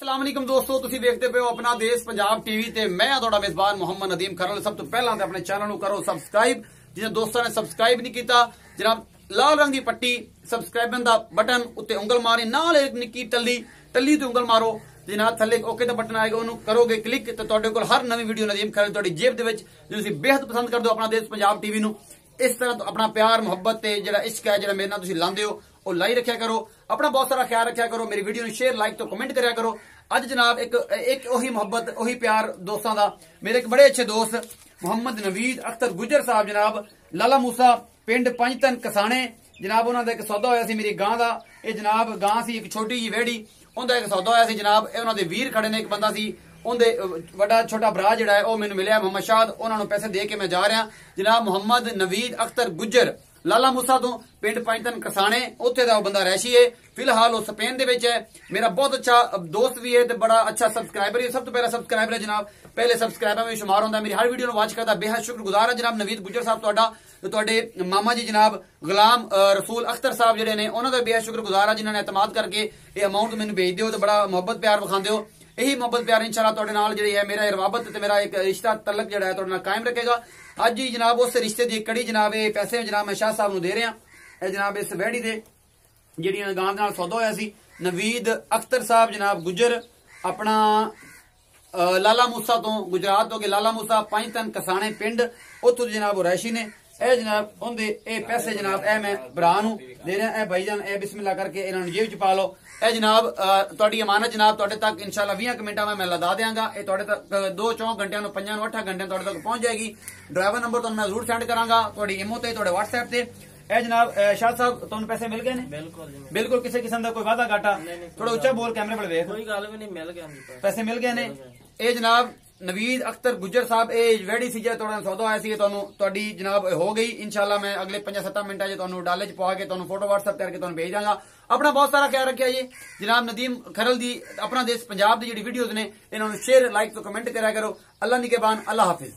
अस्सलाम वालेकुम दोस्तों, तुसी देखते पे हो अपना देश पंजाब टीवी ते मैं थोड़ा मेजबान मोहम्मद नदीम खरल। सब तो पहला ते अपने चैनल नु करो सबसक्राइब। जिन्हें दोस्तों ने सबसक्राइब नहीं किया जनाब लाल रंग की पट्टी सबसक्राइब का बटन उत्ते उंगल मारी नाल एक निक्की टल्ली ते उंगल मारो जनाब थले ओके दा बटन आएगा उन्होंने करोगे क्लिक तो तुहाडे कोल हर नवी वीडियो नदीम खरल तुहाडी जेब दे विच जो तुसी बेहद पसंद करदे हो अपना देश पंजाब टीवी नु। इस तरह तो अपना प्यार मुहब्बत ते जेड़ा इश्क है जेड़ा मेरे नाल तुसी लांदे हो वो लाई रखा करो। अपना बहुत सारा ख्याल रखा करो। मेरी वीडियो शेयर लाइक तो कमेंट करा करो। अज जनाब एक ओही मुहब्बत ओही प्यार दोस्तों का मेरे एक बड़े अच्छे दोस्त मोहम्मद नवीद अख्तर गुजर साहब जनाब लाला मूसा पिंड पंजतन कसाने जनाब उन्होंने एक सौदा होया सी मेरी गां का। ये जनाब गां सी एक छोटी जी वेड़ी उनका एक सौदा होया सी जनाब। उन्होंने वीर खड़े ने एक बंदा सी उनके बड़ा छोटा भरा जिहड़ा है वह मैनूं मिलिया मोहम्मद शाद उन्होंने पैसे दे के मैं जा रहा जनाब मोहम्मद नवीद अख्तर गुजर लाला मूसा तो पिंड पंजतन कसाने उत्थे दा बंदा रैशी है। फिलहाल वो स्पेन दे विच है। मेरा बहुत अच्छा दोस्त भी है तो बड़ा अच्छा सबसक्राइबर है। सब तो पहला सबसक्राइबर है जनाब पहले सबसक्राइबर में शुमार होंदा। मेरी हर वीडियो वॉच करता बेहद शुक्रगुजार है जनाब नवीद गुजर साहब तुहाडा। तो तुहाडे मामा जी जनाब गुलाम रसूल अख्तर साहब जिहड़े ने उन्हां दा बेहद शुक्रगुजार है जिन्होंने एतमाद करके ये अमाउंट मैनूं भेज दिओ तो बड़ा मुहब्बत प्यार विखांदे हो। यही मुहब्बत प्यार इंशाल्लाह तुहाडे नाल जिहड़ी है मेरा रवाबत ते मेरा एक रिश्ता तलक जिहड़ा है तुहाडे नाल कायम रखेगा। अज ही जनाब उस रिश्ते की कड़ी जनाब ये पैसे जनाब मैं शाह साहब नूं दे रहा जनाब इस वैड़ी दे जिहड़ी गां दे नाल सौदा होया सी नवीद अख्तर साहब जनाब गुजर अपना लाला मूसा तो गुजरात हो गए लाला मूसा पंजतन कसाने पिंड उत्थों जनाब रैशी ने ए जनाब उनके ए पैसे जनाब ए मैं भरा नूं दे रहा। ए भाईजान ए बिस्मिल्लाह करके इन्होंने जेब च पा लो। ए जनाब तुहाडी अमानत जनाब तुहाडे तक इंशाल्लाह 20 मिनटां में लदा देंगा। ये तुहाडे तक 2-4 घंटियां 5-8 घंटियां तुहाडे तक पहुंच जाएगी। ड्राइवर नंबर तुहानूं मैं जरूर सेंड करांगा तुहाडी इमो ते तुहाडे व्हाट्सएप ते। ए जनाब शाह साहब तुहानूं पैसे मिल गए ने? बिल्कुल किसी किस्म का कोई वादा घाटा थोड़ा उच्चा बोल कैमरे पर वेख। कोई गल भी नहीं मिल गया पैसे मिल गए ने। ए जनाब नवीद अख्तर गुजर साहब ए वेड़ी सी तुहाडा सौदा आया सी तुहाडी जनाब हो गई। इंशाल्लाह मैं अगले 5-7 मिनटां तुहानूं डाले च पवा के तुहानूं फोटो व्हाट्सएप करके तुहानूं भेज दांगा। अपना बहुत सारा ख्याल रखिया जी जनाब नदीम खरल दी अपना देश पंजाब दी जिहड़ी वीडियोज ने इन्हां नूं शेयर लाइक तो कमेंट करा करो। अल्लाह निगहबान अल्लाह हाफिज।